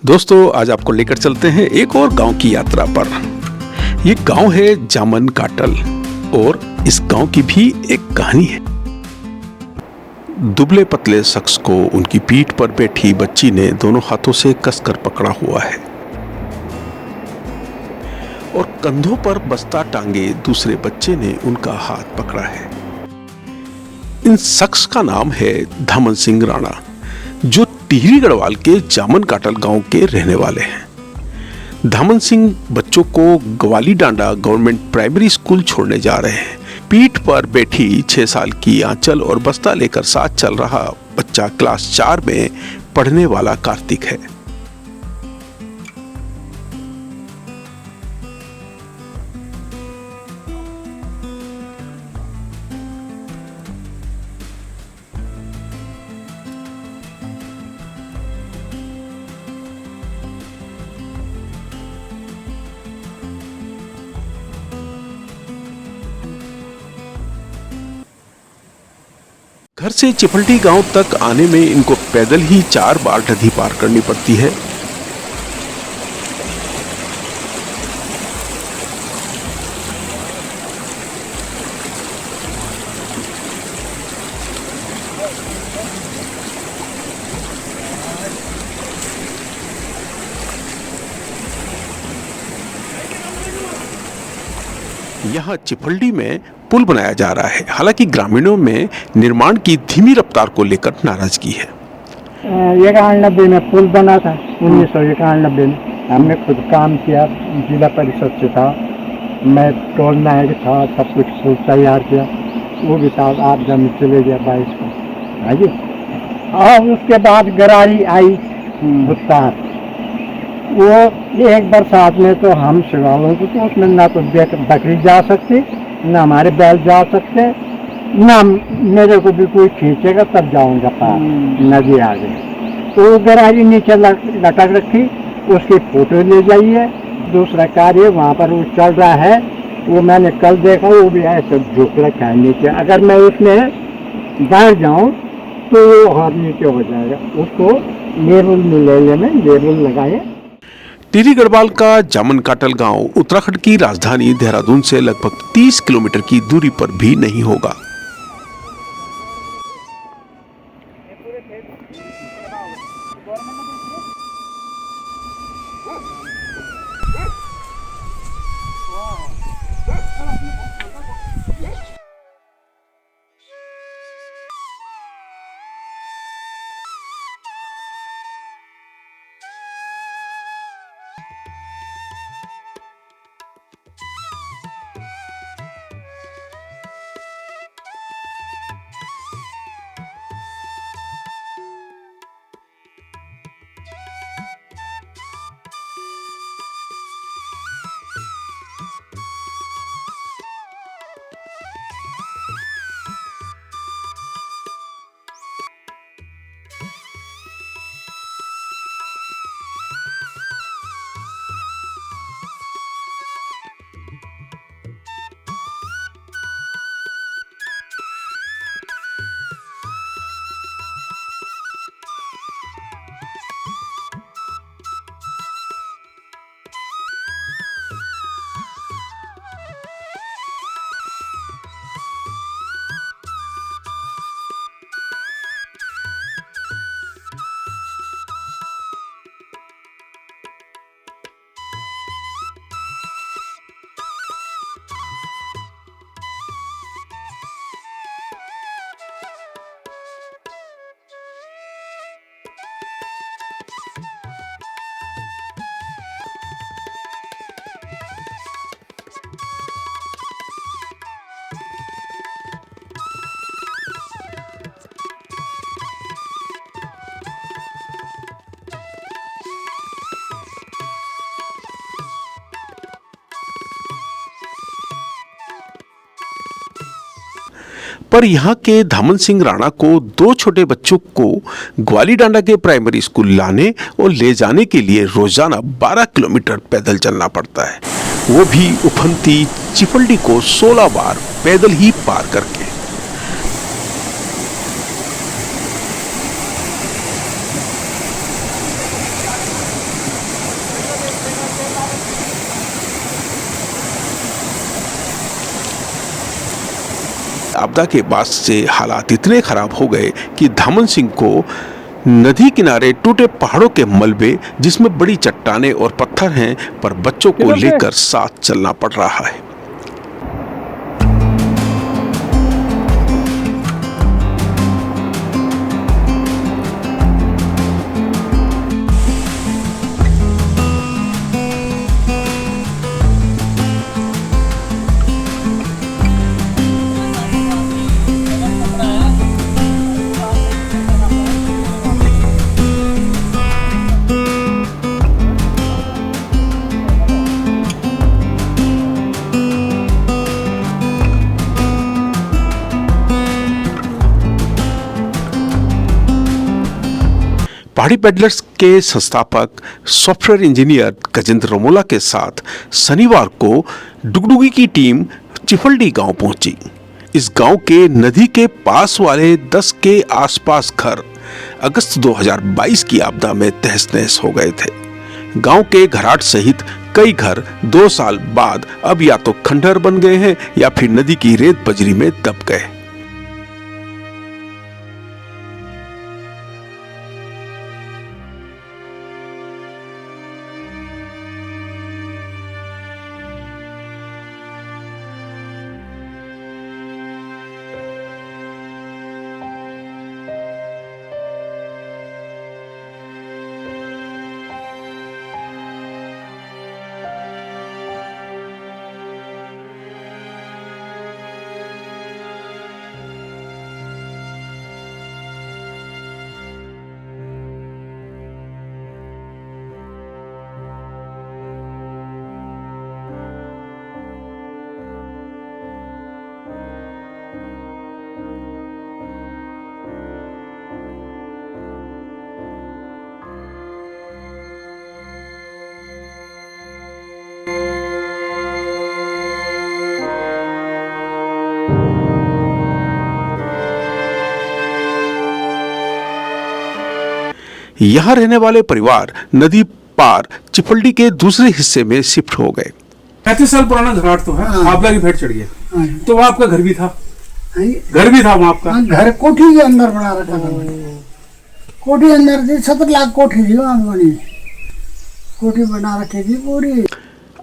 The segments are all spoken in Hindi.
दोस्तों आज आपको लेकर चलते हैं एक और गांव की यात्रा पर। ये गांव है जामन काटल और इस गांव की भी एक कहानी है। दुबले पतले शख्स को उनकी पीठ पर बैठी बच्ची ने दोनों हाथों से कसकर पकड़ा हुआ है और कंधों पर बस्ता टांगे दूसरे बच्चे ने उनका हाथ पकड़ा है। इन शख्स का नाम है धामन सिंह राणा, जो टिहरी गढ़वाल के जामन काटल गांव के रहने वाले हैं। धामन सिंह बच्चों को ग्वाली डांडा गवर्नमेंट प्राइमरी स्कूल छोड़ने जा रहे हैं। पीठ पर बैठी 6 साल की आंचल और बस्ता लेकर साथ चल रहा बच्चा क्लास 4 में पढ़ने वाला कार्तिक है। घर से चिपल्टी गांव तक आने में इनको पैदल ही 4 बार नदी पार करनी पड़ती है। यहाँ चिपल्टी में पुल बनाया जा रहा है। हालांकि ग्रामीणों में निर्माण की धीमी रफ्तार को लेकर नाराजगी है। 91 में पुल बना था, 1991 में हमने खुद काम किया, जिला परिषद से था, मैं टोल नायक था, सब कुछ पुल तैयार किया। वो भी साहब आप जब चले गया 22 को आइए। और उसके बाद गरारी आई भुत्तार, वो एक बरसात में तो हम शिवालों को तो उसमें ना तो बकरी जा सकती, ना हमारे बैल जा सकते, ना मेरे को भी कोई खींचेगा, तब जाऊंगा पार। नदी आ गई तो वो गरारी नीचे लटक रखी, उसकी फोटो ले जाइए। दूसरा कार्य वहाँ पर वो चल रहा है, वो मैंने कल देखा, वो भी ऐसे झुक रखा है नीचे। अगर मैं उसमें बैठ जाऊँ तो वो और नीचे हो जाएगा। उसको लेबल मिले में लेबल लगाए। टिहरी गढ़वाल का जामन काटल गांव उत्तराखंड की राजधानी देहरादून से लगभग 30 किलोमीटर की दूरी पर भी नहीं होगा। पर यहाँ के धामन सिंह राणा को 2 छोटे बच्चों को ग्वाली डांडा के प्राइमरी स्कूल लाने और ले जाने के लिए रोजाना 12 किलोमीटर पैदल चलना पड़ता है, वो भी उफनती चिपल्टी को 16 बार पैदल ही पार करके। आपदा के बाद से हालात इतने खराब हो गए कि धामन सिंह को नदी किनारे टूटे पहाड़ों के मलबे, जिसमें बड़ी चट्टानें और पत्थर हैं, पर बच्चों को लेकर साथ चलना पड़ रहा है। पहाड़ी पेडलर्स के संस्थापक सॉफ्टवेयर इंजीनियर गजेंद्र रमोला के साथ शनिवार को डुगडुगी की टीम चिफलडी गांव पहुंची। इस गांव के नदी के पास वाले 10 के आसपास घर अगस्त 2022 की आपदा में तहस नहस हो गए थे। गांव के घराट सहित कई घर 2 साल बाद अब या तो खंडहर बन गए हैं या फिर नदी की रेत बजरी में दब गए। यहाँ रहने वाले परिवार नदी पार चिफलडी के दूसरे हिस्से में शिफ्ट हो गए। 35 साल पुराना घराट तो है, आपदा की भेंट चढ़ गया। तो वहाँ आपका घर भी था? घर भी था वहाँ आपका? घर कोठी के अंदर बना रखा था। कोठी अंदर थी, 70 लाख कोठी थी वहाँ बनी, कोठी बना रखी थी पूरी।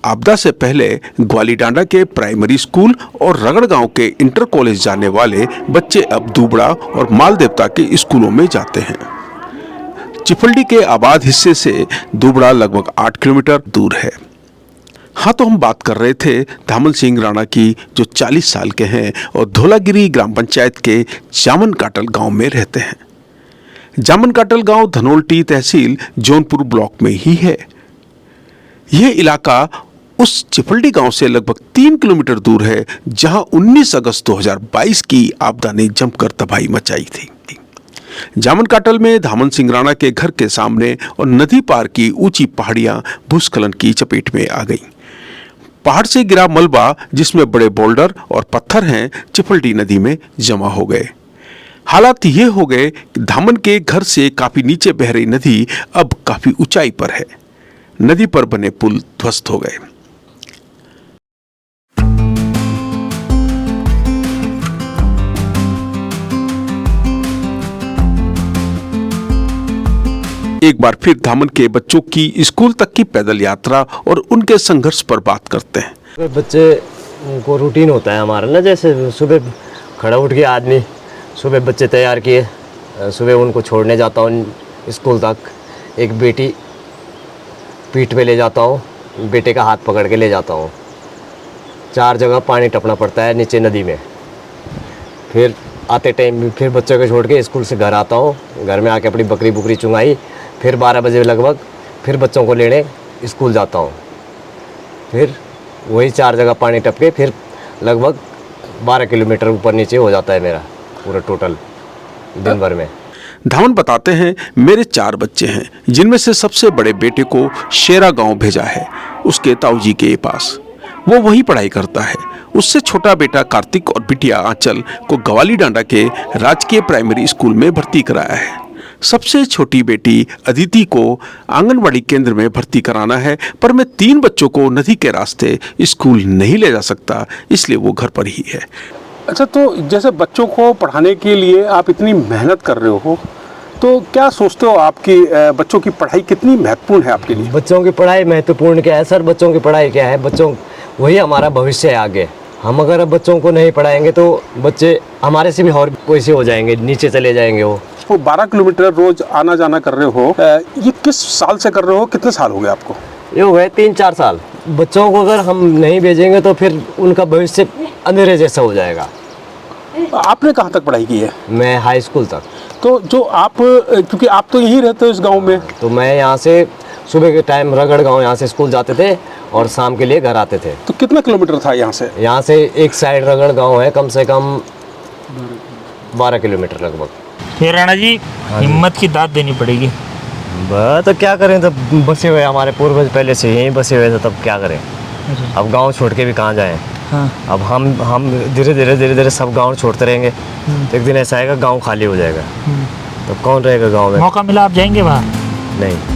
आपदा से पहले ग्वालीडांडा के प्राइमरी स्कूल और रगड़ गांव के इंटर कॉलेज जाने वाले बच्चे अब दुबड़ा और माल देवता के स्कूलों में जाते हैं। चिफलडी के आबाद हिस्से से दुबड़ा लगभग 8 किलोमीटर दूर है। हाँ, तो हम बात कर रहे थे धामन सिंह राणा की, जो 40 साल के हैं और धोलागिरी ग्राम पंचायत के जामन काटल गांव में रहते हैं। जामन काटल गांव धनोल्टी तहसील जौनपुर ब्लॉक में ही है। यह इलाका उस चिफलडी गांव से लगभग 3 किलोमीटर दूर है, जहां 19 अगस्त 2022 की आपदा ने जमकर तबाही मचाई थी। जामन काटल में धामन सिंह राणा के घर के सामने और नदी पार की ऊंची पहाड़ियां भूस्खलन की चपेट में आ गईं। पहाड़ से गिरा मलबा, जिसमें बड़े बोल्डर और पत्थर हैं, चिफलडी नदी में जमा हो गए। हालात ये हो गए कि धामन के घर से काफी नीचे बह रही नदी अब काफी ऊंचाई पर है। नदी पर बने पुल ध्वस्त हो गए। एक बार फिर धामन के बच्चों की स्कूल तक की पैदल यात्रा और उनके संघर्ष पर बात करते हैं। बच्चे को रूटीन होता है हमारा ना, जैसे सुबह खड़ा उठ के आदमी सुबह बच्चे तैयार किए, सुबह उनको छोड़ने जाता हूँ स्कूल तक। एक बेटी पीठ पे ले जाता हूँ, बेटे का हाथ पकड़ के ले जाता हूँ। 4 जगह पानी टपना पड़ता है नीचे नदी में। फिर आते टाइम फिर बच्चों को छोड़ के स्कूल से घर आता हूँ। घर में आके अपनी बकरी बुकरी चुंगाई, फिर 12 बजे लगभग फिर बच्चों को लेने स्कूल जाता हूँ। फिर वही 4 जगह पानी टपके फिर लगभग 12 किलोमीटर ऊपर नीचे हो जाता है मेरा पूरा टोटल दिन भर में। धामन बताते हैं, मेरे 4 बच्चे हैं, जिनमें से सबसे बड़े बेटे को शेरा गांव भेजा है, उसके ताऊजी के पास। वो वहीं पढ़ाई करता है। उससे छोटा बेटा कार्तिक और बिटिया आंचल को ग्वालीडांडा के राजकीय प्राइमरी स्कूल में भर्ती कराया है। सबसे छोटी बेटी अदिति को आंगनवाड़ी केंद्र में भर्ती कराना है, पर मैं 3 बच्चों को नदी के रास्ते स्कूल नहीं ले जा सकता, इसलिए वो घर पर ही है। अच्छा, तो जैसे बच्चों को पढ़ाने के लिए आप इतनी मेहनत कर रहे हो, तो क्या सोचते हो आपकी बच्चों की पढ़ाई कितनी महत्वपूर्ण है आपके लिए? बच्चों की पढ़ाई महत्वपूर्ण क्या है सर? बच्चों की पढ़ाई क्या है? बच्चों वही हमारा भविष्य है आगे। हम अगर अब बच्चों को नहीं पढ़ाएंगे तो बच्चे हमारे से भी और वैसे हो जाएंगे, नीचे चले जाएंगे वो। तो 12 किलोमीटर रोज आना जाना कर रहे हो, ये किस साल से कर रहे हो? कितने साल हो गए आपको? ये हो गए 3-4 साल। बच्चों को अगर हम नहीं भेजेंगे तो फिर उनका भविष्य अंधेरे जैसा हो जाएगा। आपने कहाँ तक पढ़ाई की है? मैं हाई स्कूल तक। तो जो आप, क्योंकि आप तो यहीं रहते हो इस गांव में, तो मैं यहाँ से सुबह के टाइम रगड़ गांव यहाँ से स्कूल जाते थे और शाम के लिए घर आते थे। तो कितना किलोमीटर था यहाँ से? यहाँ से एक साइड रगड़ गांव है, कम से कम 12 किलोमीटर लगभग। फिर राणा जी हिम्मत की दाद देनी पड़ेगी। बस तो क्या करें, तब बसे हुए हमारे पूर्वज पहले से यहीं बसे हुए थे, तब क्या करें? अब गांव छोड़ के भी कहाँ जाएं? हाँ। अब हम धीरे धीरे सब गांव छोड़ते रहेंगे तो एक दिन ऐसा आएगा गांव खाली हो जाएगा, तो कौन रहेगा गांव में? मौका मिला आप जाएंगे वहाँ? नहीं।